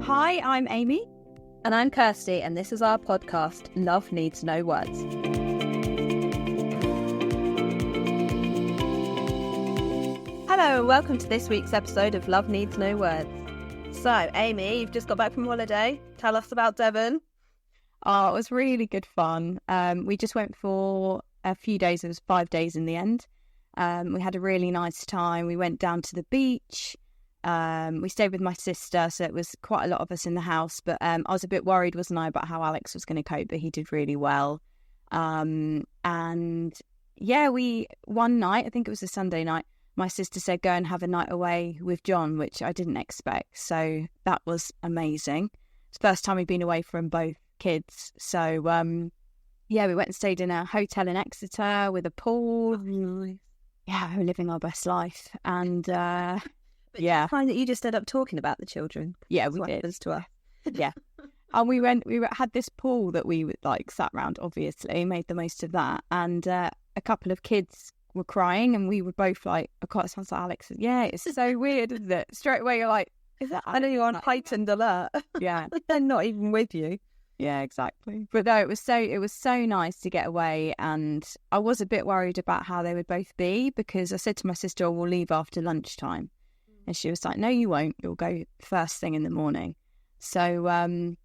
Hi, I'm Amy. And I'm Kirsty, and this is our podcast, Love Needs No Words. Hello, and welcome to this week's episode of Love Needs No Words. So, Amy, you've just got back from holiday. Tell us about Devon. Oh, it was really good fun. We just went for a few days. It was 5 days in the end. We had a really nice time. We went down to the beach. We stayed with my sister, so it was quite a lot of us in the house. But I was a bit worried, wasn't I, about how Alex was going to cope, but he did really well. And yeah, one night, I think it was a Sunday night, my sister said, go and have a night away with John, which I didn't expect. So that was amazing. It's the first time we've been away from both kids. So yeah, we went and stayed in a hotel in Exeter with a pool. Oh, nice. Yeah, we're living our best life. And But yeah, I find that you just ended up talking about the children. yeah, That's we what did. happens to us. Yeah. And had this pool that we sat round, obviously, made the most of that. And a couple of kids were crying, and we were both like, of course, I was like, Alex, yeah, it's so weird, isn't it? Straight away, you're like, is that? I know you're on heightened alert. Yeah. They're not even with you. Yeah, exactly. But no, it was so nice to get away, and I was a bit worried about how they would both be, because I said to my sister, we'll leave after lunchtime. And she was like, no, you won't. You'll go first thing in the morning. So,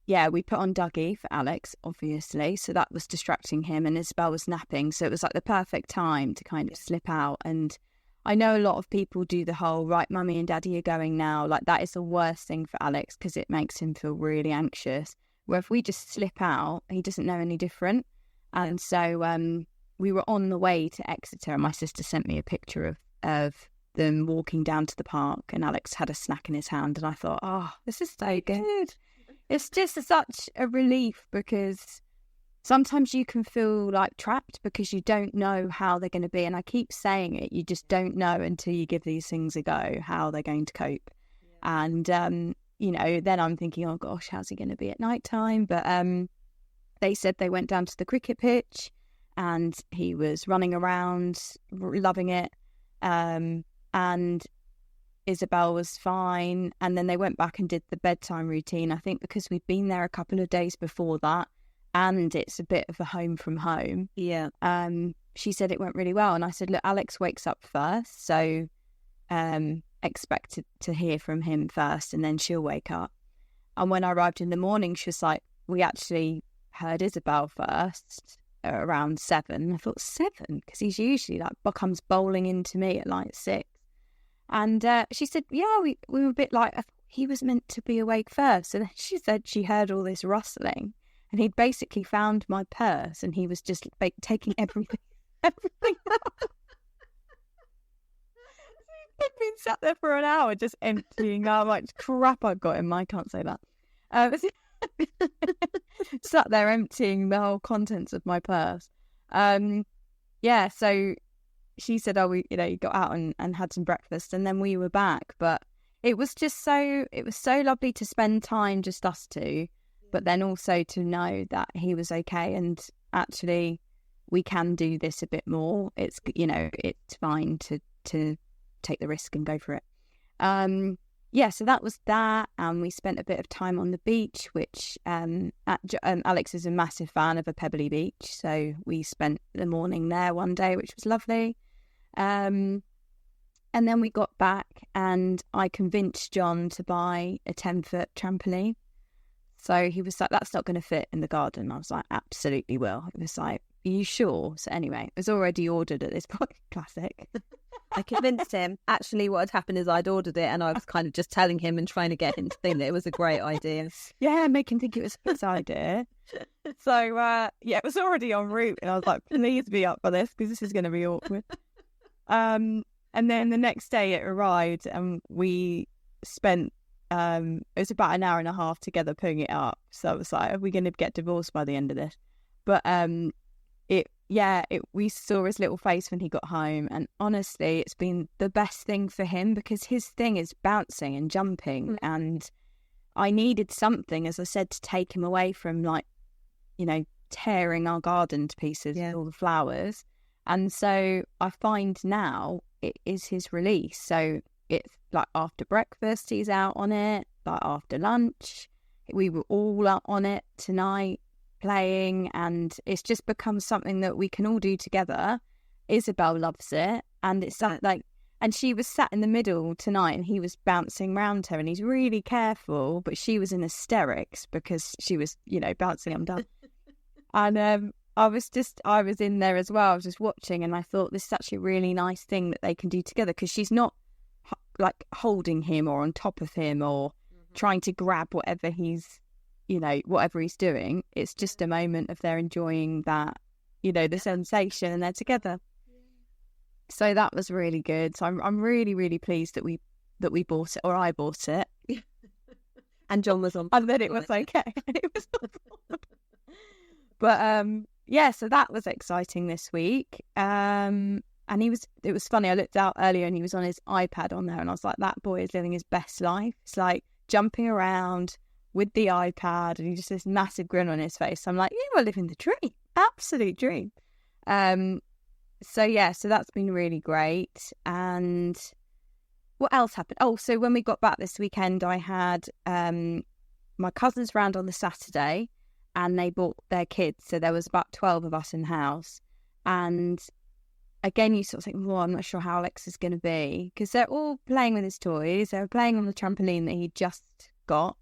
yeah, we put on Dougie for Alex, obviously. So that was distracting him, and Isabel was napping. So it was like the perfect time to kind of slip out. And I know a lot of people do the whole, right, mummy and daddy are going now. Like, that is the worst thing for Alex, because it makes him feel really anxious. Where if we just slip out, he doesn't know any different. And so we were on the way to Exeter, and my sister sent me a picture of them walking down to the park, and Alex had a snack in his hand, and I thought, oh, this is so good. It's just such a relief, because sometimes you can feel like trapped because you don't know how they're going to be. And I keep saying it, you just don't know until you give these things a go, how they're going to cope. Yeah. And, you know, then I'm thinking, oh gosh, how's he going to be at night time? But they said they went down to the cricket pitch, and he was running around, loving it. And Isabel was fine. And then they went back and did the bedtime routine. I think because we'd been there a couple of days before that, and it's a bit of a home from home. Yeah. She said it went really well. And I said, look, Alex wakes up first, so expect to hear from him first, and then she'll wake up. And when I arrived in the morning, she was like, we actually heard Isabel first around 7. I thought 7, because he's usually like comes bowling into me at like 6. And she said, yeah, we were a bit like, he was meant to be awake first. And then she said she heard all this rustling, and he'd basically found my purse, and he was just taking everything out. He'd been sat there for an hour just emptying how much crap I've got him. I can't say that. Sat there emptying the whole contents of my purse. Yeah, so she said, oh, we, you got out and had some breakfast, and then we were back. But it was so lovely to spend time just us two, but then also to know that he was okay, and actually we can do this a bit more. It's, it's fine to take the risk and go for it. Yeah, so that was that, and we spent a bit of time on the beach, which Alex is a massive fan of a pebbly beach, so we spent the morning there one day, which was lovely. And then we got back, and I convinced John to buy a 10-foot trampoline. So he was like, that's not going to fit in the garden. I was like, absolutely will. It was like, are you sure? So anyway, it was already ordered at this point. Classic. I convinced him. Actually, what had happened is I'd ordered it, and I was kind of just telling him and trying to get him to think that it was a great idea. Yeah, make him think it was his idea. So, yeah, it was already en route, and I was like, please be up for this, because this is going to be awkward. And then the next day it arrived, and we spent, it was about an hour and a half together putting it up. So I was like, are we going to get divorced by the end of this? But we saw his little face when he got home, and honestly, it's been the best thing for him, because his thing is bouncing and jumping, and I needed something, as I said, to take him away from, like, tearing our garden to pieces with all the flowers. And so I find now it is his release. So it's like after breakfast, he's out on it. like after lunch. We were all out on it tonight playing, and it's just become something that we can all do together. Isabel loves it, and it's like, and she was sat in the middle tonight and he was bouncing around her, and he's really careful, but she was in hysterics because she was, bouncing him down. And I was in there as well. I was just watching, and I thought this is actually a really nice thing that they can do together, because she's not like holding him or on top of him or trying to grab whatever he's doing. It's just a moment of they're enjoying that, the sensation, and they're together. So that was really good. So I'm really, really pleased that we bought it, or I bought it. And John was on. And then it was okay. It was but so that was exciting this week. And it was funny. I looked out earlier and he was on his iPad on there, and I was like, that boy is living his best life. It's like jumping around with the iPad, and he just this massive grin on his face. I'm like, you are living the dream, absolute dream. So that's been really great. And what else happened? Oh, so when we got back this weekend, I had my cousins round on the Saturday, and they brought their kids. So there was about 12 of us in the house. And again, you sort of think, well, I'm not sure how Alex is going to be, because they're all playing with his toys. They were playing on the trampoline that he just got.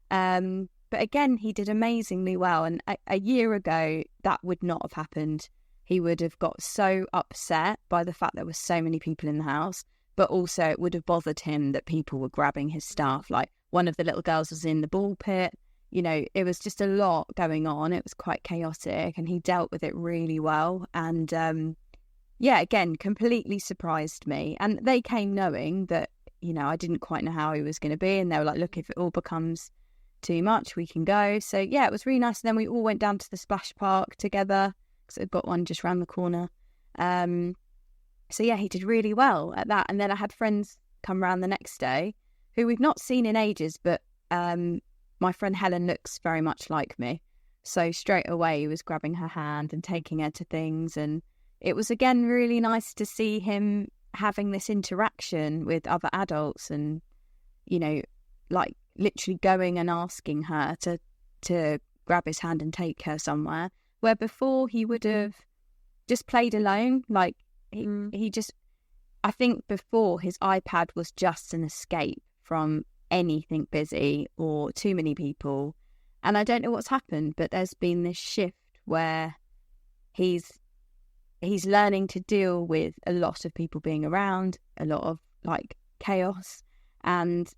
But again, he did amazingly well. And a year ago, that would not have happened. He would have got so upset by the fact there were so many people in the house, but also it would have bothered him that people were grabbing his stuff. Like one of the little girls was in the ball pit. It was just a lot going on. It was quite chaotic, and he dealt with it really well. And again, completely surprised me. And they came knowing that, I didn't quite know how he was going to be. And they were like, look, if it all becomes too much, we can go. So it was really nice. And then we all went down to the splash park together, because I've got one just round the corner. He did really well at that. And then I had friends come round the next day who we've not seen in ages, but my friend Helen looks very much like me. So straight away he was grabbing her hand and taking her to things. And it was, again, really nice to see him having this interaction with other adults and, like literally going and asking her to grab his hand and take her somewhere, where before he would have just played alone. Like he just, I think before his iPad was just an escape from anything busy or too many people. And I don't know what's happened, but there's been this shift where he's learning to deal with a lot of people being around, a lot of like chaos. And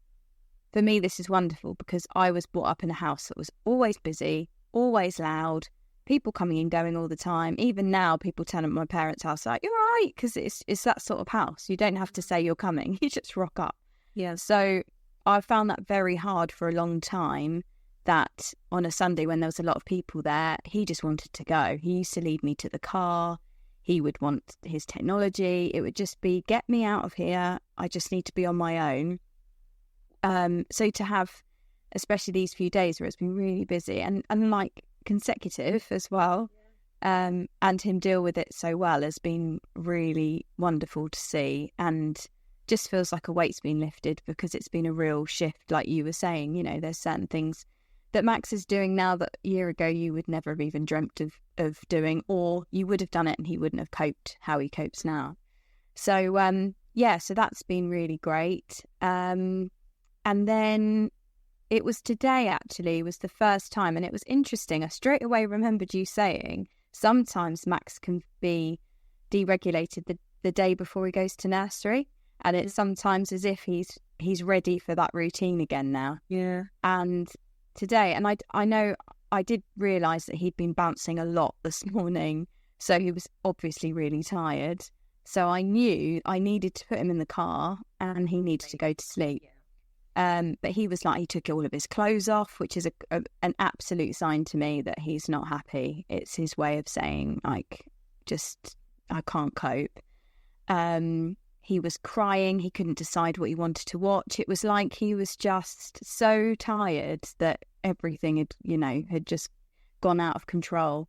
for me, this is wonderful, because I was brought up in a house that was always busy, always loud, people coming and going all the time. Even now, people turn up at my parents' house like, you're all right, because it's that sort of house. You don't have to say you're coming. You just rock up. Yeah. So I found that very hard for a long time, that on a Sunday when there was a lot of people there, he just wanted to go. He used to lead me to the car. He would want his technology. It would just be, get me out of here. I just need to be on my own. So to have, especially these few days where it's been really busy and like consecutive as well, and him deal with it so well has been really wonderful to see, and just feels like a weight's been lifted, because it's been a real shift. Like you were saying, there's certain things that Max is doing now that a year ago you would never have even dreamt of doing, or you would have done it and he wouldn't have coped how he copes now. So so that's been really great. And then it was today, actually, was the first time, and it was interesting. I straight away remembered you saying sometimes Max can be deregulated the day before he goes to nursery, and it's sometimes as if he's ready for that routine again now. Yeah. And today, and I know I did realise that he'd been bouncing a lot this morning, so he was obviously really tired. So I knew I needed to put him in the car and he needed to go to sleep. But he was like, he took all of his clothes off, which is an absolute sign to me that he's not happy. It's his way of saying, like, just, I can't cope. He was crying. He couldn't decide what he wanted to watch. It was like he was just so tired that everything had just gone out of control.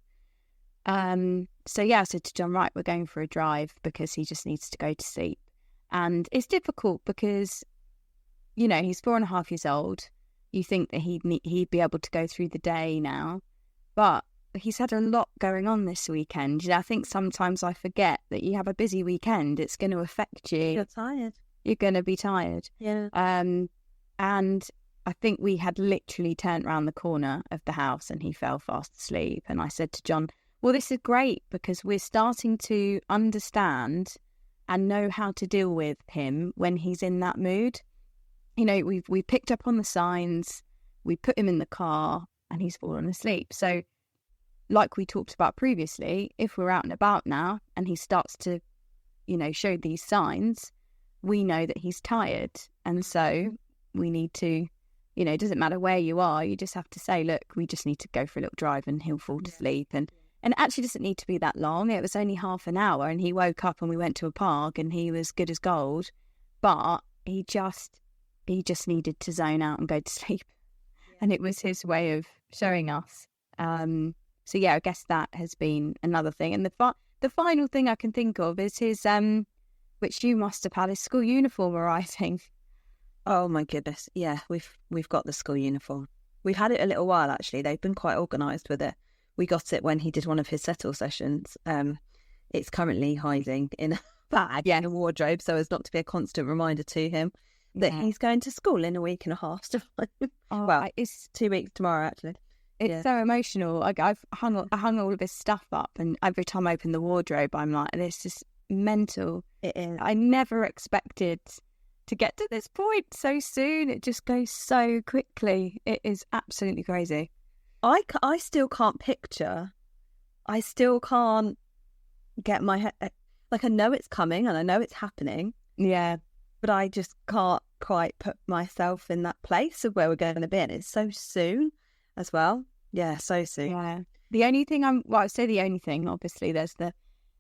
So I said to John, right, we're going for a drive, because he just needs to go to sleep. And it's difficult because, he's 4.5 years old. you think that he'd be able to go through the day now, but he's had a lot going on this weekend. You know, I think sometimes I forget that you have a busy weekend. It's going to affect you. You're tired. You're going to be tired. Yeah. And I think we had literally turned around the corner of the house and he fell fast asleep. And I said to John, well, this is great because we're starting to understand and know how to deal with him when he's in that mood. You know, we picked up on the signs, we put him in the car and he's fallen asleep. So like we talked about previously, if we're out and about now and he starts to, you know, show these signs, we know that he's tired. And so we need to, you know, it doesn't matter where you are, you just have to say, look, we just need to go for a little drive and he'll fall to sleep. And it actually doesn't need to be that long. It was only half an hour and he woke up and we went to a park and he was good as gold. But he just needed to zone out and go to sleep. And it was his way of showing us. So yeah, I guess that has been another thing. And the final thing I can think of is his, which you must have had, his school uniform arriving. Oh my goodness. Yeah, we've got the school uniform. We've had it a little while actually. They've been quite organised with it. We got it when he did one of his settle sessions. It's currently hiding in a bag in a wardrobe so as not to be a constant reminder to him that he's going to school in a week and a half. It's 2 weeks tomorrow actually. It's so emotional. I hung all of his stuff up, and every time I open the wardrobe, I'm like, this is mental. It is. I never expected to get to this point so soon. It just goes so quickly. It is absolutely crazy. I still can't picture. I still can't get my head. Like, I know it's coming and I know it's happening. Yeah. But I just can't quite put myself in that place of where we're going to be. And it's so soon as well. Yeah, so soon. Yeah. The only thing I'd say the only thing, obviously, there's the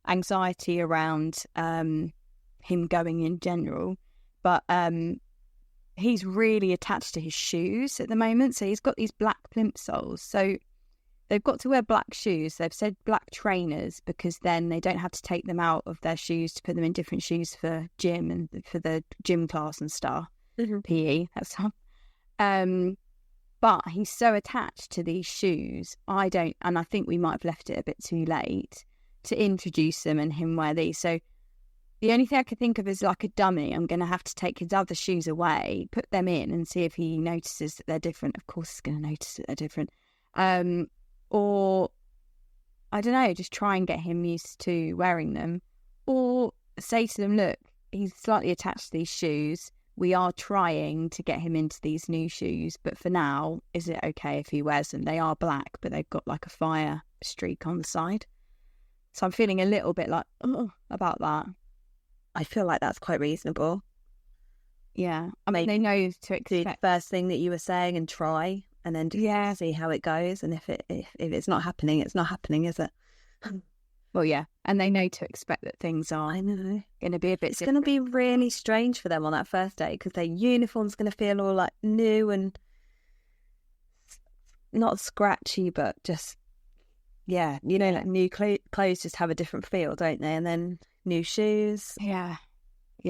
anxiety around him going in general. But he's really attached to his shoes at the moment. So he's got these black plimsolls. So they've got to wear black shoes. They've said black trainers because then they don't have to take them out of their shoes to put them in different shoes for gym and for the gym class and stuff. Mm-hmm. PE, that's stuff. But he's so attached to these shoes. And I think we might have left it a bit too late to introduce them and him wear these. So the only thing I could think of is like a dummy. I'm going to have to take his other shoes away, put them in and see if he notices that they're different. Of course he's going to notice that they're different. Or, I don't know, just try and get him used to wearing them. Or say to them, look, he's slightly attached to these shoes. We are trying to get him into these new shoes. But for now, is it okay if he wears them? They are black, but they've got like a fire streak on the side. So I'm feeling a little bit like, about that. I feel like that's quite reasonable. Yeah. I mean, they know to expect. The first thing that you were saying and try and then just see how it goes. And if it's not happening, it's not happening, is it? Well, yeah. And they know to expect that things are going to be a bit It's going to be really strange for them on that first day because their uniform's going to feel all like new and not scratchy, but just, like new clothes just have a different feel, don't they? And then new shoes. Yeah,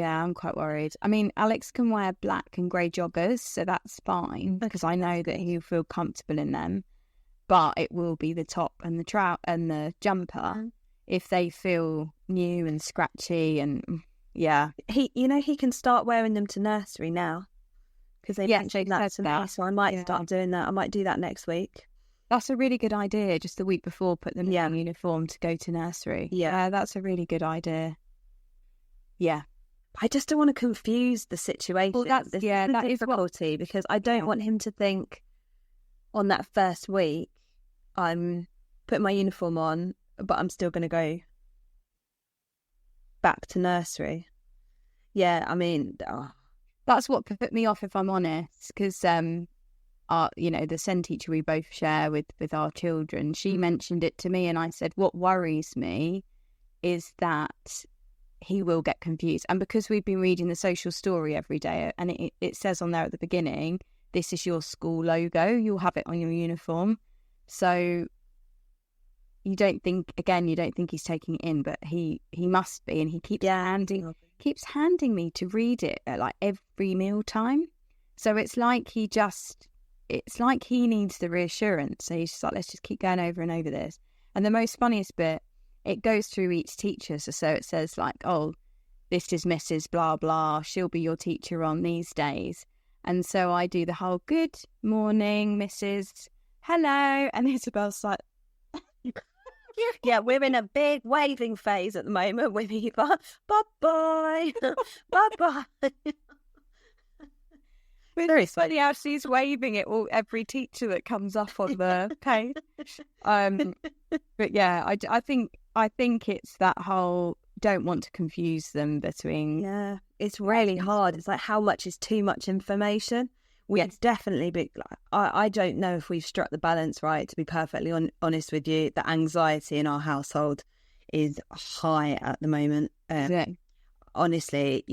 I'm quite worried. I mean, Alex can wear black and grey joggers, so that's fine because I know that he'll feel comfortable in them. But it will be the top and the trout and the jumper if they feel new and scratchy and he can start wearing them to nursery now because they mentioned that to me. So I might start doing that. I might do that next week. That's a really good idea. Just the week before, put them in uniform to go to nursery. Yeah, that's a really good idea. Yeah. I just don't want to confuse the situation. Well, that is difficulty because I don't want him to think on that first week, I'm putting my uniform on, but I'm still going to go back to nursery. Yeah, I mean... That's what put me off, if I'm honest, because... the SEN teacher we both share with our children, she mentioned it to me and I said, what worries me is that he will get confused. And because we've been reading the social story every day and it says on there at the beginning, this is your school logo, you'll have it on your uniform. So you don't think he's taking it in, but he must be. And he keeps handing me to read it at like every mealtime. So it's like he just... it's like he needs the reassurance. So he's just like, let's just keep going over and over this. And the most funniest bit, it goes through each teacher. So it says like, oh, this is Mrs. blah, blah. She'll be your teacher on these days. And so I do the whole good morning, Mrs. Hello. And Isabel's like, yeah, we're in a big waving phase at the moment with Eva. Bye-bye. Bye-bye. Very funny how she's waving at every teacher that comes up on the page. But yeah, I think it's that whole don't want to confuse them between. Yeah, it's really hard. It's like how much is too much information. It's definitely big. I don't know if we've struck the balance right. To be perfectly honest with you, the anxiety in our household is high at the moment. Honestly,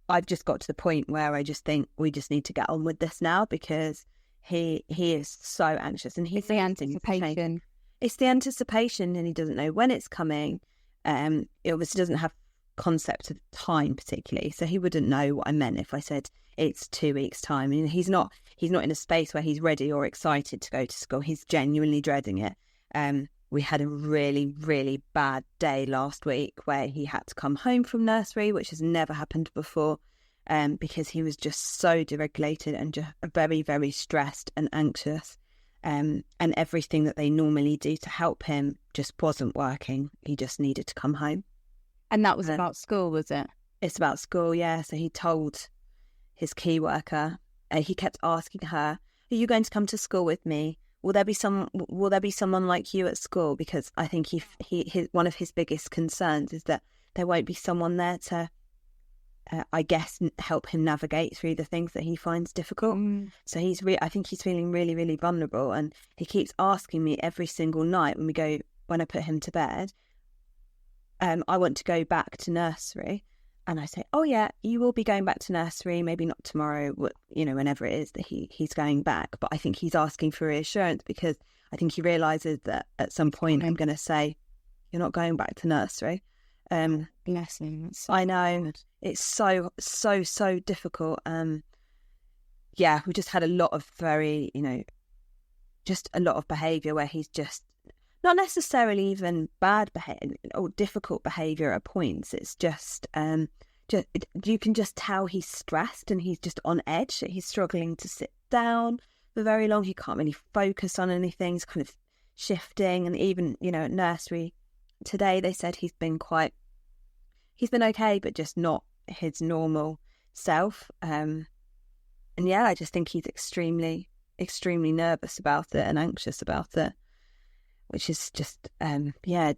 I've just got to the point where I just think we just need to get on with this now, because he is so anxious, and it's the anticipation. It's the anticipation, and he doesn't know when it's coming. It obviously doesn't have concept of time particularly, so he wouldn't know what I meant if I said it's 2 weeks' time. And he's not in a space where he's ready or excited to go to school. He's genuinely dreading it. We had a really, really bad day last week where he had to come home from nursery, which has never happened before, because he was just so deregulated and just very, very stressed and anxious. And everything that they normally do to help him just wasn't working. He just needed to come home. And that was about school, was it? It's about school, yeah. So he told his key worker, he kept asking her, are you going to come to school with me? Will there be someone like you at school? Because I think his one of his biggest concerns is that there won't be someone there to, I guess, help him navigate through the things that he finds difficult. So I think he's feeling really, really vulnerable, and he keeps asking me every single night when I put him to bed, I want to go back to nursery. And I say, oh yeah, you will be going back to nursery, maybe not tomorrow, whenever it is that he's going back. But I think he's asking for reassurance, because I think he realises that at some point I'm going to say, you're not going back to nursery. Bless him. I know. It's so, so, so difficult. Yeah, we just had a lot of very, just a lot of behaviour where he's just not necessarily even bad behaviour or difficult behaviour at points. It's just you can just tell he's stressed and he's just on edge. He's struggling to sit down for very long. He can't really focus on anything. He's kind of shifting. And even, at nursery today, they said he's been okay, but just not his normal self. And yeah, I just think he's extremely, extremely nervous about it and anxious about it, which is just,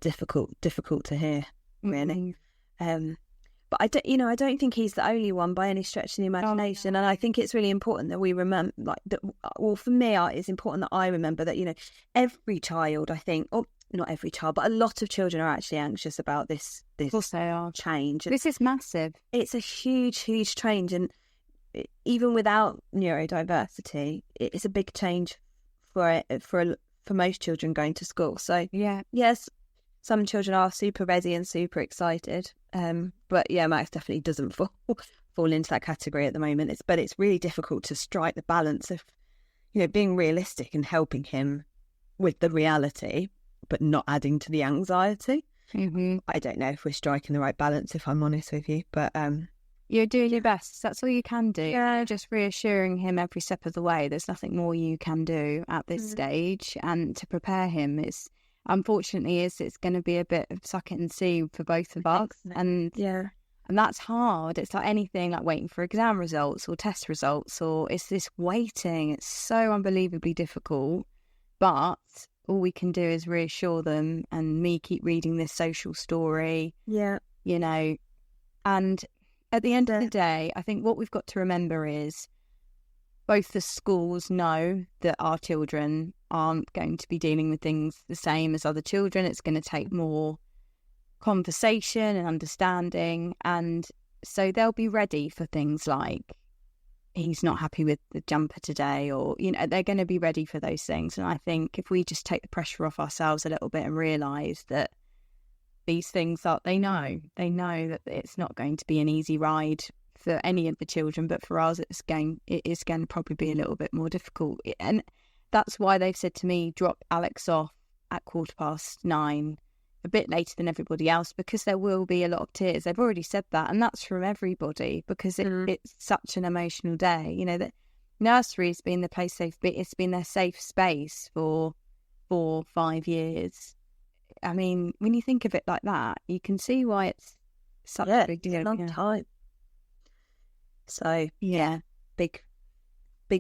difficult to hear, really. But I don't think he's the only one by any stretch of the imagination. And I think it's really important that we remember, for me, it's important that I remember that, every child, I think, or not every child, but a lot of children are actually anxious about this of course they are. Change. This is massive. It's a huge, huge change. And even without neurodiversity, it's a big change for most children going to school. So yeah, yes, some children are super ready and super excited. But yeah, Max definitely doesn't fall into that category at the moment. But it's really difficult to strike the balance of, being realistic and helping him with the reality, but not adding to the anxiety. Mm-hmm. I don't know if we're striking the right balance, if I'm honest with you, but you're doing your best. That's all you can do. Yeah. Just reassuring him every step of the way. There's nothing more you can do at this stage, and to prepare him it's going to be a bit of suck it and see for both of us. And that's hard. It's like anything, like waiting for exam results or test results, or it's this waiting. It's so unbelievably difficult, but all we can do is reassure them, and me keep reading this social story. Yeah. And at the end of the day, I think what we've got to remember is both the schools know that our children aren't going to be dealing with things the same as other children. It's going to take more conversation and understanding. And so they'll be ready for things like, he's not happy with the jumper today, or, they're going to be ready for those things. And I think if we just take the pressure off ourselves a little bit and realise that these things they know that it's not going to be an easy ride for any of the children, but for ours, it is going to probably be a little bit more difficult. And that's why they've said to me, drop Alex off at 9:15, a bit later than everybody else, because there will be a lot of tears. They've already said that, and that's from everybody, because it's such an emotional day. You know, that nursery's been the place it's been their safe space for 4-5 years. I mean, when you think of it like that, you can see why it's such a big deal. A long time. So big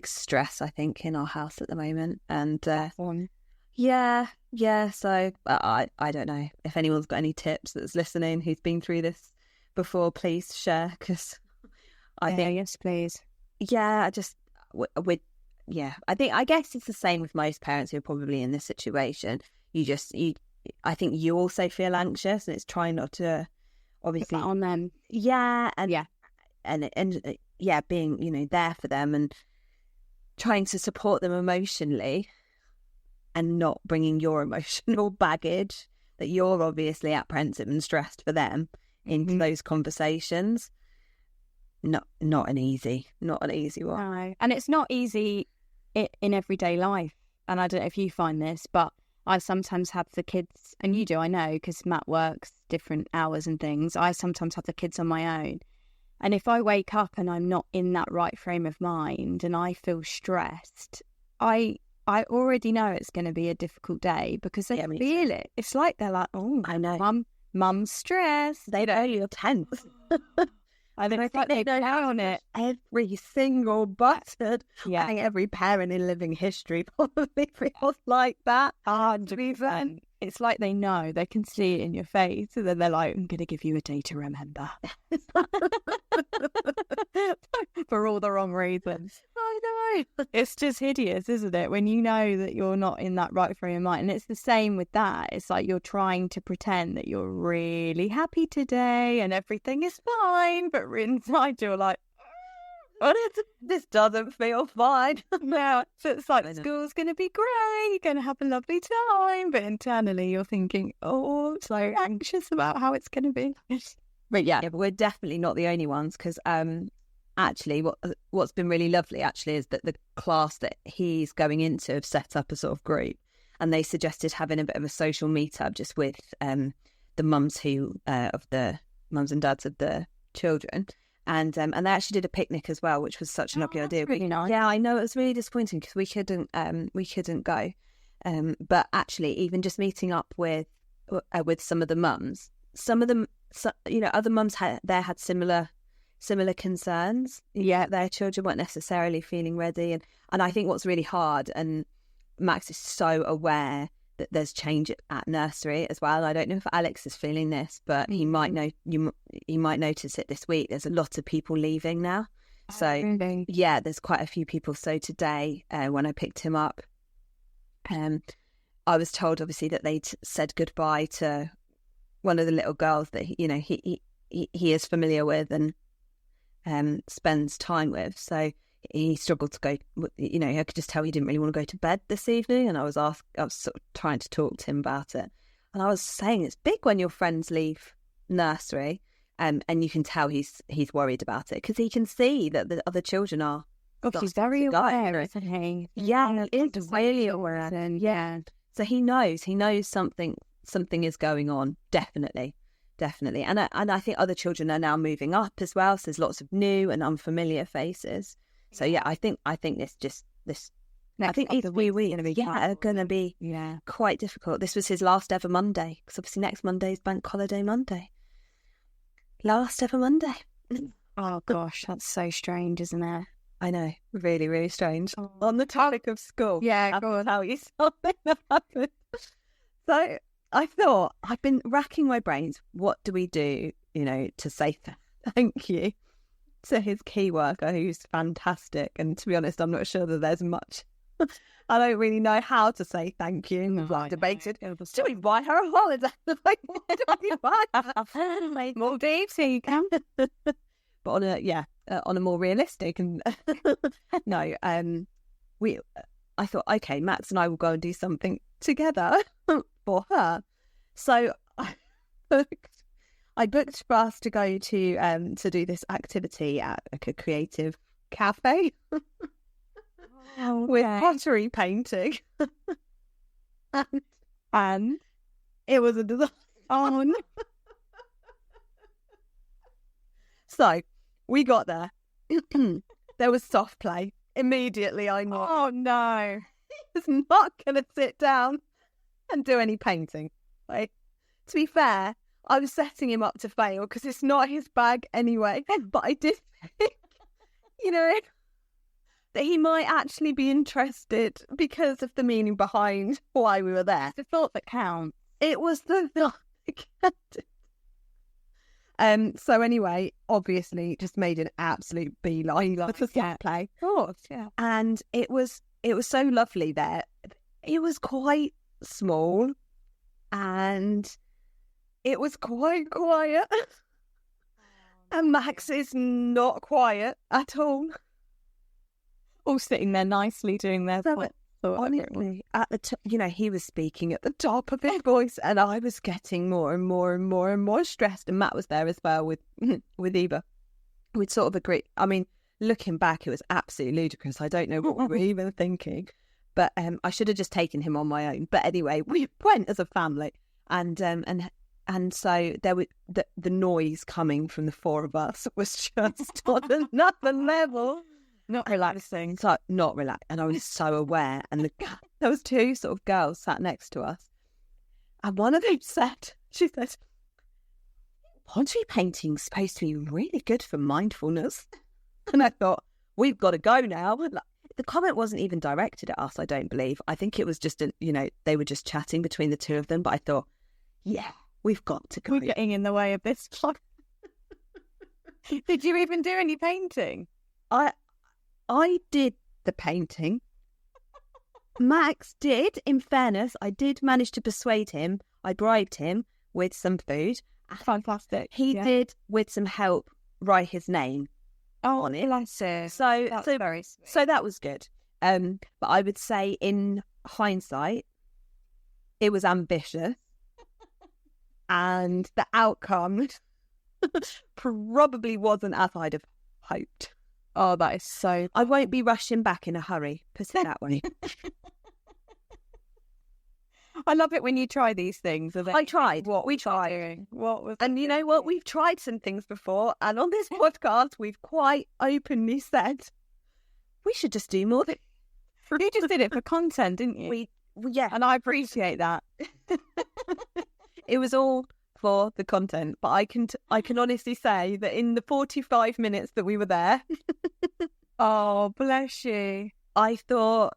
stress, I think, in our house at the moment. And so I don't know if anyone's got any tips that's listening who's been through this before. Please share, because I think yes, please. I guess it's the same with most parents who are probably in this situation. I think you also feel anxious, and it's trying not to obviously on them. And being, you know, there for them and trying to support them emotionally, and not bringing your emotional baggage that you're obviously apprehensive and stressed for them into those conversations. Not an easy one. No. And it's not easy in everyday life. And I don't know if you find this, but I sometimes have the kids, and you do, I know, because Matt works different hours and things. I sometimes have the kids on my own. And if I wake up and I'm not in that right frame of mind and I feel stressed, I already know it's going to be a difficult day, because they feel it. It's like they're like, oh, I know. Mum's stressed. They know you're tense. I think they know on it. Every single button. I think every parent in living history probably feels like that. 100%. It's like they know. They can see it in your face. And then they're like, I'm going to give you a day to remember. For all the wrong reasons. I know. It's just hideous, isn't it? When you know that you're not in that right frame of mind. And it's the same with that. It's like you're trying to pretend that you're really happy today and everything is fine. But inside you're like, this doesn't feel fine. No, so it's like school's going to be great, you're going to have a lovely time, but internally you're thinking, oh, I'm so anxious about how it's going to be. But we're definitely not the only ones, because actually what's been really lovely actually is that the class that he's going into have set up a sort of group, and they suggested having a bit of a social meetup just with the mums of the mums and dads of the children. And they actually did a picnic as well, which was such a lovely idea. Really nice. Yeah, I know, it was really disappointing because we couldn't go. But actually, even just meeting up with some of the mums, some of them, other mums had similar concerns. Yeah, their children weren't necessarily feeling ready, and I think what's really hard, and Max is so aware that there's change at nursery as well. I don't know if Alex is feeling this, but he might know. You might notice it this week. There's a lot of people leaving now. So really? Yeah, there's quite a few people. So today, when I picked him up, I was told obviously that they'd said goodbye to one of the little girls that he is familiar with and spends time with. So he struggled to go, I could just tell he didn't really want to go to bed this evening. And I was sort of trying to talk to him about it. And I was saying it's big when your friends leave nursery, and you can tell he's worried about it, because he can see that the other children are. Oh, he's very aware, isn't he? Yeah, he is really aware. Yeah. So he knows something is going on, definitely. And I think other children are now moving up as well. So there's lots of new and unfamiliar faces. So yeah, I think this. I think these few weeks are going to be quite difficult. This was his last ever Monday, because obviously next Monday is Bank Holiday Monday. Last ever Monday. Oh gosh, that's so strange, isn't it? I know, really, really strange. Oh. On the topic of school, go how you something that happened. So I thought, I've been racking my brains. What do we do, to say thank you to his key worker, who's fantastic? And to be honest, I'm not sure that there's much. I don't really know how to say thank you. No, debated. Do we buy her a holiday? What do we buy her? Maldives, here you come. But on a more realistic and no, I thought, okay, Max and I will go and do something together for her. So I booked for us to go to do this activity at like a creative cafe with pottery painting, and it was a disaster. Oh no. So we got there. There was soft play. Immediately, I knew. Oh no. He was not going to sit down and do any painting. Like, to be fair, I was setting him up to fail because it's not his bag anyway. But I did think, that he might actually be interested because of the meaning behind why we were there. It's the thought that counts. It was the thought that counted. So anyway, obviously, just made an absolute beeline for the soft play. Of course, yeah. And it was so lovely there. It was quite small and it was quite quiet. And Max is not quiet at all. All sitting there nicely doing their thought. Honestly, at the he was speaking at the top of his voice, and I was getting more and more and more and more stressed. And Matt was there as well with Eva. We'd sort of agreed. I mean, looking back, it was absolutely ludicrous. I don't know what we were even thinking, but I should have just taken him on my own. But anyway, we went as a family, and so there was the noise coming from the four of us was just on another level. Not relaxing. So not relaxed. And I was so aware. And there was two sort of girls sat next to us. And one of them said, pottery painting's supposed to be really good for mindfulness. And I thought, we've got to go now. The comment wasn't even directed at us, I don't believe. I think it was just, they were just chatting between the two of them. But I thought, yeah, we've got to go. We're getting in the way of this plot. Did you even do any painting? I did the painting. Max did, in fairness, I did manage to persuade him. I bribed him with some food. Fantastic. He did, with some help, write his name on it. Bless him. So very sweet. So that was good. But I would say in hindsight, it was ambitious. And the outcome probably wasn't as I'd have hoped. Oh, that is so... I won't be rushing back in a hurry, put it that way. I love it when you try these things. I tried. We tried. And you know what? We've tried some things before, and on this podcast, we've quite openly said, we should just do more. You just did it for content, didn't you? Yeah. And I appreciate that. It was all for the content, but I can honestly say that in the 45 minutes that we were there, oh bless you, I thought,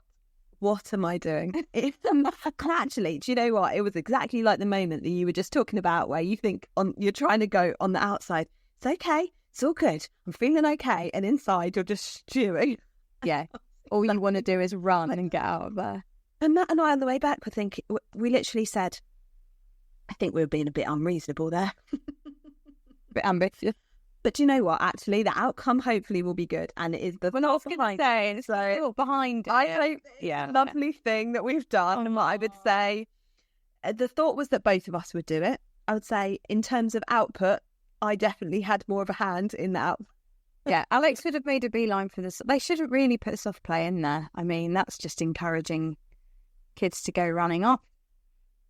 what am I doing? Actually, do you know what? It was exactly like the moment that you were just talking about, where you think you're trying to go on the outside. It's okay, it's all good, I'm feeling okay, and inside you're just stewing. Yeah, all you want to do is run and get out of there. And Matt and I on the way back were thinking, we literally said, I think we were being a bit unreasonable there. A bit ambitious. But do you know what? Actually, the outcome hopefully will be good. And it is the behind I hope lovely thing that we've done. And what I would say, the thought was that both of us would do it. I would say in terms of output, I definitely had more of a hand in that. Yeah, Alex would have made a beeline for this. They should have really put soft play in there. I mean, that's just encouraging kids to go running off.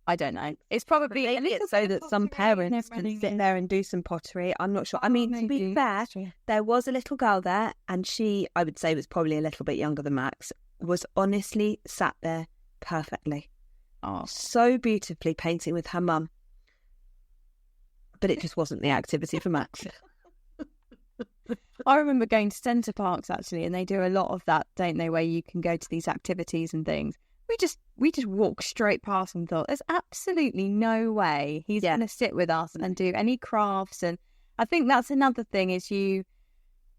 I don't know. It's probably so that some parents can sit there and do some pottery. I'm not sure. I mean, to be fair, there was a little girl there, and she, I would say, was probably a little bit younger than Max, was honestly sat there perfectly. Oh, so beautifully painting with her mum. But it just wasn't the activity for Max. I remember going to Centre Parks, actually, and they do a lot of that, don't they, where you can go to these activities and things. We just walked straight past and thought, there's absolutely no way he's going to sit with us and do any crafts. And I think that's another thing, is you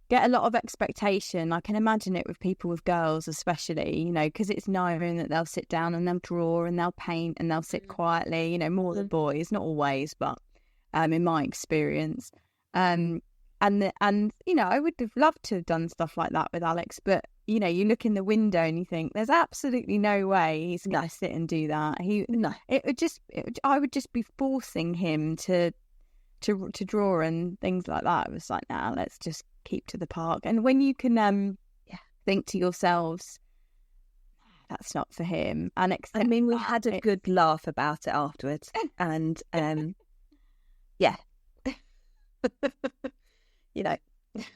get a lot of expectation. I can imagine it with people with girls especially, because it's known that they'll sit down and they'll draw and they'll paint and they'll sit quietly, more than boys, not always, but in my experience. And I would have loved to have done stuff like that with Alex, but you look in the window and you think there's absolutely no way he's going to sit and do that. I would just be forcing him to to draw and things like that. It was like, nah, let's just keep to the park. And when you can think to yourselves, that's not for him. And I mean, we had a good laugh about it afterwards, and yeah, you know,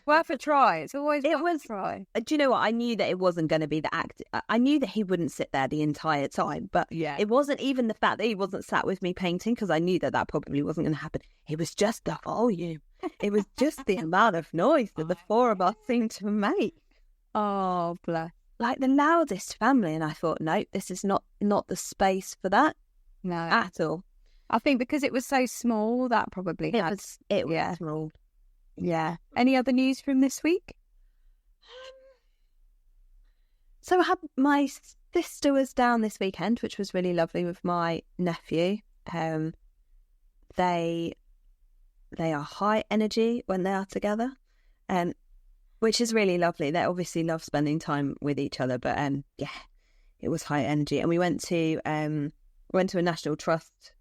worth a try. It's always it worth was. a try. Do you know what? I knew that it wasn't going to be the act. I knew that he wouldn't sit there the entire time, but it wasn't even the fact that he wasn't sat with me painting, because I knew that probably wasn't going to happen. It was just the volume. It was just the amount of noise that the four of us seemed to make. Oh, bless. Like the loudest family, and I thought, no, this is not the space for that. No, at all. I think because it was so small, that probably it was small. Yeah. Any other news from this week? So my sister was down this weekend, which was really lovely, with my nephew. They are high energy when they are together, which is really lovely. They obviously love spending time with each other, but it was high energy. And we went to a National Trust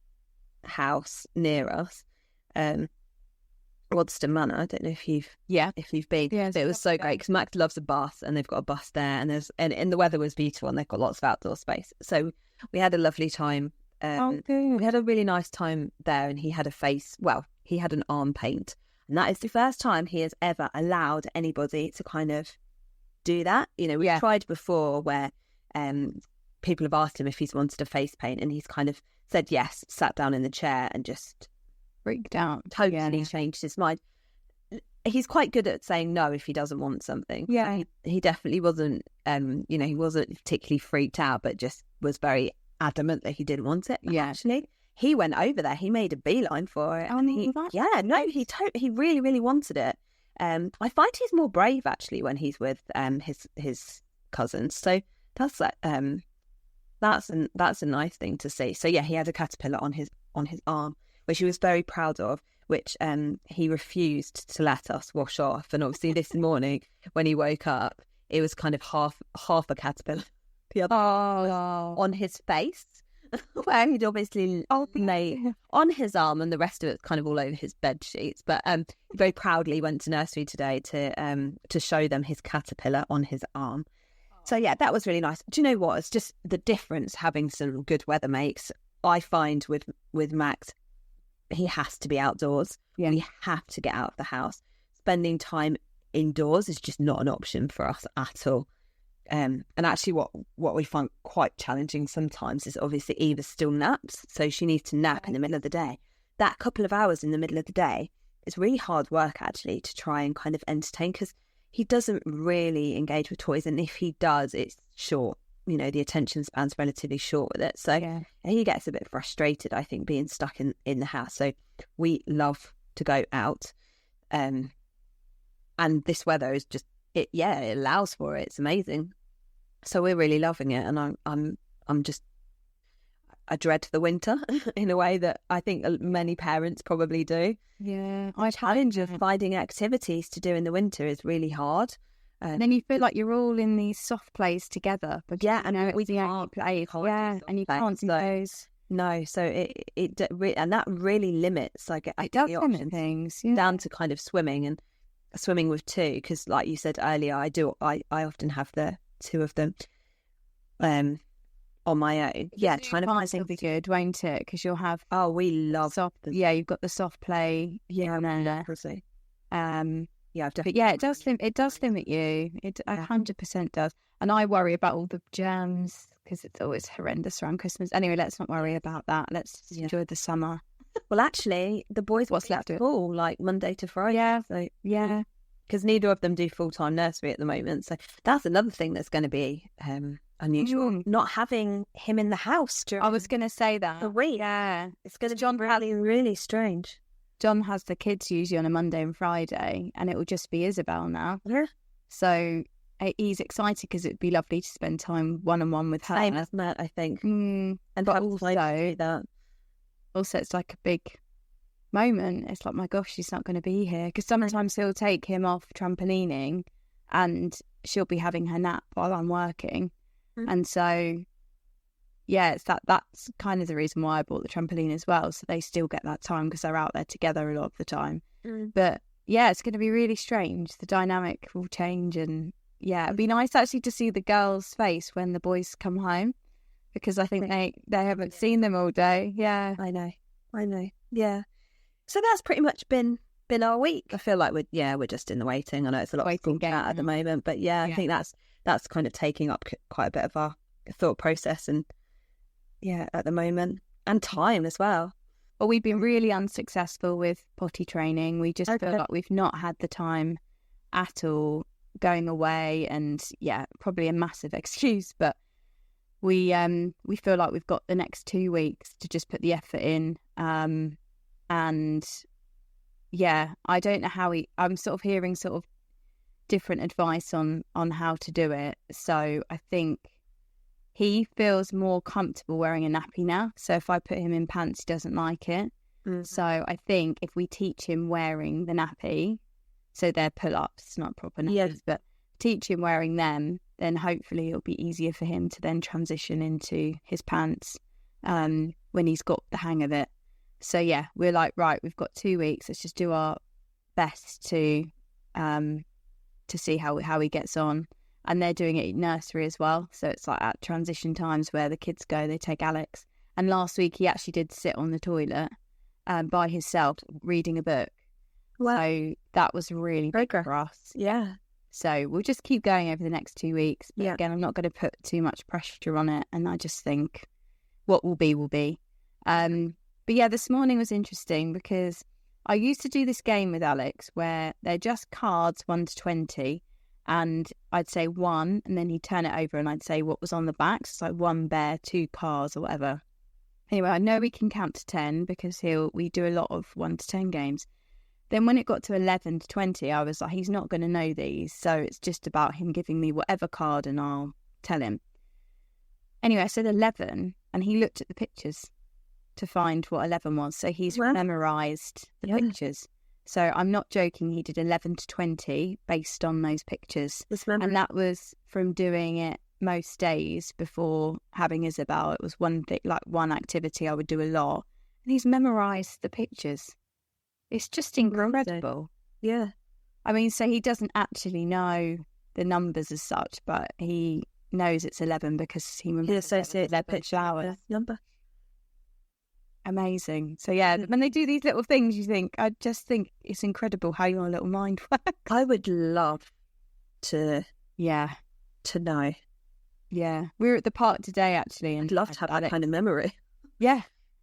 house near us, Wadston Manor. I don't know if you've been. Yeah, it was so great because Max loves a bus, and they've got a bus there, and the weather was beautiful, and they've got lots of outdoor space. So we had a lovely time. We had a really nice time there, and he had an arm paint, and that is the first time he has ever allowed anybody to kind of do that. You know, we've tried before where people have asked him if he's wanted a face paint, and he's kind of said yes, sat down in the chair, and just freaked out. Totally changed his mind. He's quite good at saying no if he doesn't want something. Yeah. He definitely wasn't, he wasn't particularly freaked out, but just was very adamant that he didn't want it. Yeah. Actually, he went over there. He made a beeline for it. Oh, he really, really wanted it. I find he's more brave actually when he's with his cousins. So that's a nice thing to see. So yeah, he had a caterpillar on his arm, which he was very proud of, which he refused to let us wash off. And obviously this morning when he woke up, it was kind of half a caterpillar, the other on his face, where he'd obviously lay on his arm, and the rest of it's kind of all over his bed sheets. But he very proudly went to nursery today to show them his caterpillar on his arm. So yeah, that was really nice. Do you know what? It's just the difference having some good weather makes. I find with Max, he has to be outdoors. Yeah. We have to get out of the house. Spending time indoors is just not an option for us at all. And actually what we find quite challenging sometimes is obviously Eva still naps. So she needs to nap in the middle of the day. That couple of hours in the middle of the day is really hard work actually to try and kind of entertain, because he doesn't really engage with toys. And if he does, it's short. You know, the attention span's relatively short with it. So he gets a bit frustrated, I think, being stuck in the house. So we love to go out. And this weather is just, it allows for it. It's amazing. So we're really loving it. And I'm just, I dread the winter in a way that I think many parents probably do. Yeah. The challenge of finding activities to do in the winter is really hard. And then you feel like you're all in these soft plays together. But and we can't play. And you can't do those. No, so and that really limits. Like it does limit things down to kind of swimming and swimming with two, because like you said earlier, I often have the two of them on my own. Yeah, trying to find things. Will be good, won't it? Because you'll have we love soft. Yeah, you've got the soft play. Yeah, definitely. But yeah, it does limit you. It 100% does. And I worry about all the germs because it's always horrendous around Christmas. Anyway, let's not worry about that. Let's just enjoy the summer. Well, actually, the boys what's left of school like Monday to Friday. Yeah, so because neither of them do full-time nursery at the moment. So that's another thing that's going to be unusual. Not having him in the house. I was going to say that. A week. Yeah, it's going to be really strange. John has the kids usually on a Monday and Friday, and it will just be Isabel now. Yeah. So he's excited because it'd be lovely to spend time one-on-one with her. Same as Matt, I think. And but also it's like a big moment. It's like, my gosh, she's not going to be here. Because sometimes he'll take him off trampolining and she'll be having her nap while I'm working. And so, yeah, that's kind of the reason why I bought the trampoline as well. So they still get that time because they're out there together a lot of the time. But yeah, it's going to be really strange. The dynamic will change, and yeah, it'd be nice actually to see the girls' face when the boys come home, because I think they haven't seen them all day. Yeah, I know. Yeah. So that's pretty much been our week. I feel like we're just in the waiting. I know it's a lot of school chat at the moment, but yeah, I think that's kind of taking up quite a bit of our thought process, and yeah, at the moment, and time as well. Well, we've been really unsuccessful with potty training. We just feel like we've not had the time at all, going away, and yeah, probably a massive excuse, but we feel like we've got the next 2 weeks to just put the effort in. And yeah, I don't know how I'm sort of hearing sort of different advice on how to do it. So I think he feels more comfortable wearing a nappy now. So if I put him in pants, he doesn't like it. So I think if we teach him wearing the nappy, so they're pull-ups, not proper nappies, but teach him wearing them, then hopefully it'll be easier for him to then transition into his pants when he's got the hang of it. So yeah, we're like, right, we've got 2 weeks. Let's just do our best to see how he gets on. And they're doing it at nursery as well. So it's like at transition times where the kids go, they take Alex. And last week he actually did sit on the toilet by himself reading a book. Wow. So that was really big for us. Yeah. So we'll just keep going over the next 2 weeks. But again, I'm not going to put too much pressure on it. And I just think what will be, will be. But yeah, this morning was interesting because I used to do this game with Alex where they're just cards 1 to 20, and I'd say 1, and then he'd turn it over and I'd say what was on the back. So it's like 1 bear, 2 cars or whatever. Anyway, I know we can count to 10 because we do a lot of 1 to 10 games. Then when it got to 11 to 20, I was like, he's not going to know these. So it's just about him giving me whatever card and I'll tell him. Anyway, I said 11 and he looked at the pictures to find what 11 was. So he's memorised the pictures. So I'm not joking. He did 11 to 20 based on those pictures. And that was from doing it most days before having Isabel. It was one thing, like one activity I would do a lot. And he's memorised the pictures. It's just incredible. Yeah. I mean, so he doesn't actually know the numbers as such, but he knows it's 11 because he associates their picture hours number. Amazing. So yeah, when they do these little things, I just think it's incredible how your little mind works. I would love to know. Yeah. We were at the park today actually, and I'd love to have that kind of memory. Yeah.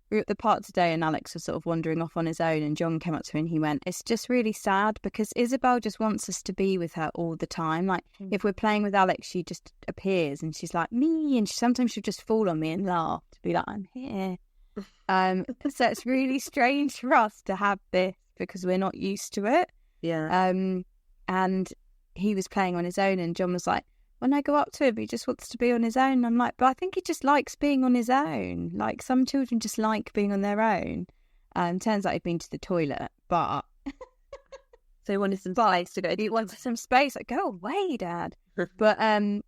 We were at the park today and Alex was sort of wandering off on his own, and John came up to him and he went, it's just really sad because Isabel just wants us to be with her all the time. Like if we're playing with Alex, she just appears and she's like, me, and sometimes she'll just fall on me and laugh to be like, I'm here. So it's really strange for us to have this because we're not used to it. Yeah. And he was playing on his own and John was like, when I go up to him, he just wants to be on his own. I'm like, but I think he just likes being on his own. Like some children just like being on their own. Turns out he'd been to the toilet, but so he wanted some space to go. He wanted some space. Like, go away, Dad. But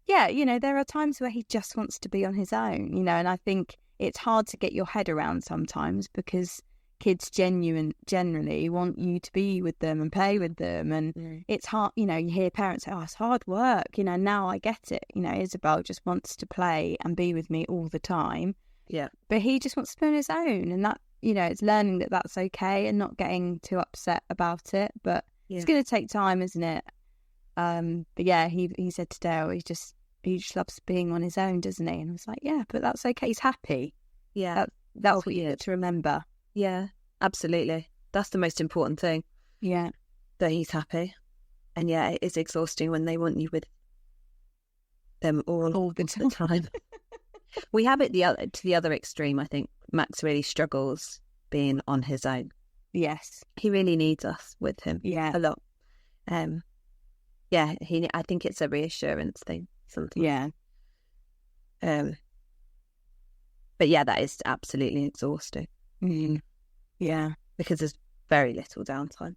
yeah, there are times where he just wants to be on his own, and I think it's hard to get your head around sometimes because kids generally want you to be with them and play with them. And it's hard, you hear parents say, oh, it's hard work. Now I get it. Isabel just wants to play and be with me all the time. Yeah. But he just wants to be on his own. And that, it's learning that that's okay and not getting too upset about it. But it's going to take time, isn't it? But yeah, he said today, oh, he just loves being on his own, doesn't he? And I was like, yeah, but that's okay. He's happy. Yeah. That's what you need to remember. Yeah, absolutely. That's the most important thing. Yeah. That he's happy. And yeah, it is exhausting when they want you with them all the time. We have it to the other extreme. I think Max really struggles being on his own. Yes. He really needs us with him. Yeah. A lot. Yeah, I think it's a reassurance thing sometimes. Yeah. But yeah, that is absolutely exhausting. Mm. Yeah. Because there's very little downtime.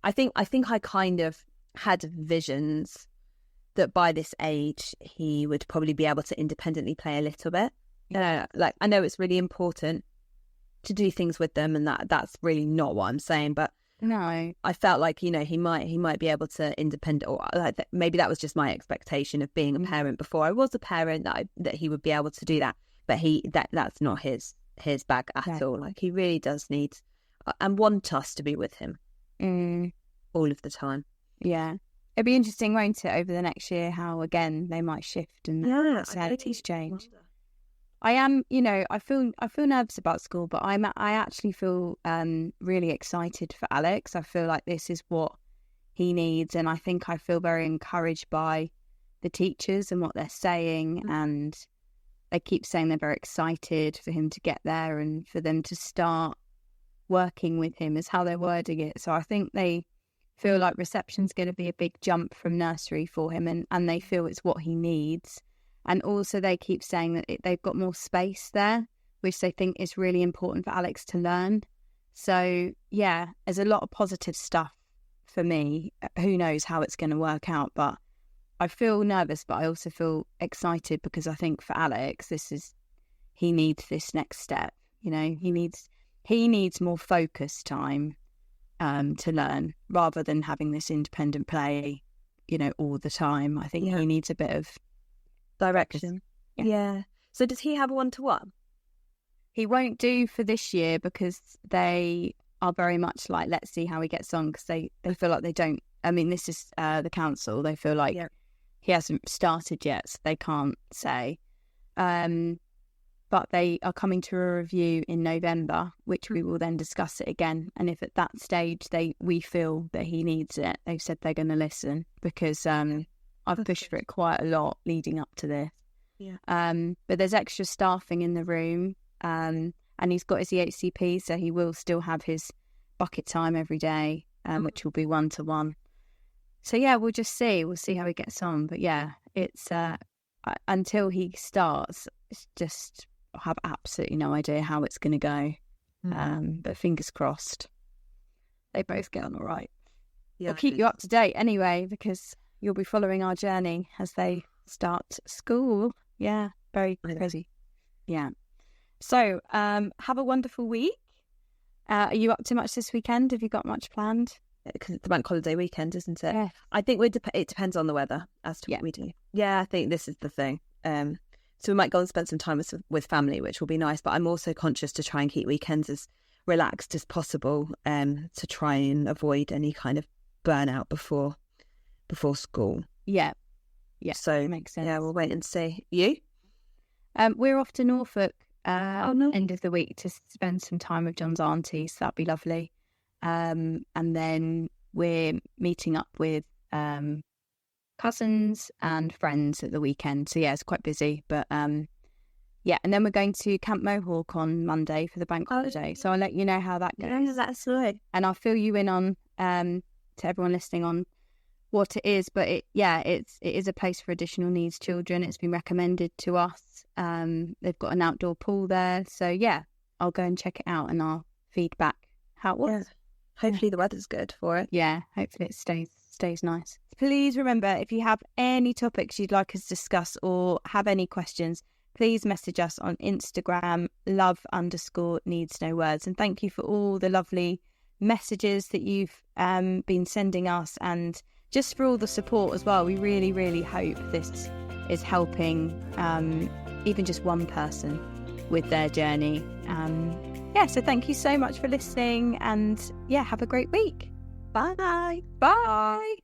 I think I kind of had visions that by this age he would probably be able to independently play a little bit. Like, I know it's really important to do things with them, and that's really not what I'm saying, but No. I felt like, you know, he might be able to independent, or like maybe that was just my expectation of being a parent before I was a parent, that he would be able to do that. But that's not his bag at all. Like, he really does need and want us to be with him all of the time. Yeah. It'd be interesting, won't it, over the next year, how again they might shift and personalities change. I am, you know, I feel nervous about school, but I actually feel really excited for Alex. I feel like this is what he needs, and I think I feel very encouraged by the teachers and what they're saying, and they keep saying they're very excited for him to get there and for them to start working with him, is how they're wording it. So I think they feel like reception's going to be a big jump from nursery for him, and they feel it's what he needs. And also they keep saying that they've got more space there, which they think is really important for Alex to learn. So, yeah, there's a lot of positive stuff for me. Who knows how it's going to work out, but I feel nervous, but I also feel excited, because I think for Alex, he needs this next step. You know, he needs more focus time to learn, rather than having this independent play, you know, all the time. I think he needs a bit of direction. Yeah. So does he have a one-to-one? He won't do for this year, because they are very much like, let's see how he gets on, because they feel like they don't. I mean, this is the council. They feel like he hasn't started yet, so they can't say. But they are coming to a review in November, which we will then discuss it again. And if at that stage we feel that he needs it, they've said they're going to listen, because I've pushed for it quite a lot leading up to this. Yeah. But there's extra staffing in the room, and he's got his EHCP, so he will still have his bucket time every day, which will be 1-to-1. So yeah, we'll just see. We'll see how he gets on. But yeah, it's until he starts, it's just, I have absolutely no idea how it's going to go. But fingers crossed, they both get on all right. Yeah, we'll keep you up to date anyway, because you'll be following our journey as they start school. Yeah, very crazy. Yeah. So, have a wonderful week. Are you up to much this weekend? Have you got much planned? Because it's the bank holiday weekend, isn't it? Yeah. I think it depends on the weather as to what we do. Yeah, I think this is the thing. So we might go and spend some time with family, which will be nice. But I'm also conscious to try and keep weekends as relaxed as possible, to try and avoid any kind of burnout before school. Yeah. So makes sense. Yeah, we'll wait and see. You? We're off to Norfolk end of the week to spend some time with John's auntie, so that'd be lovely. And then we're meeting up with cousins and friends at the weekend. So yeah, it's quite busy, but yeah. And then we're going to Camp Mohawk on Monday for the bank holiday. So I'll let you know how that goes. Yeah, that's right. And I'll fill you in on to everyone listening on what it is. But it is a place for additional needs children. It's been recommended to us. They've got an outdoor pool there. So yeah, I'll go and check it out and I'll feed back how it was. Yeah. Hopefully the weather's good for it. Yeah, hopefully it stays nice. Please remember, if you have any topics you'd like us to discuss or have any questions, please message us on Instagram, love_needs_no-words. And thank you for all the lovely messages that you've been sending us, and just for all the support as well. We really, really hope this is helping even just one person with their journey. Yeah, so thank you so much for listening, and yeah, have a great week. Bye. Bye.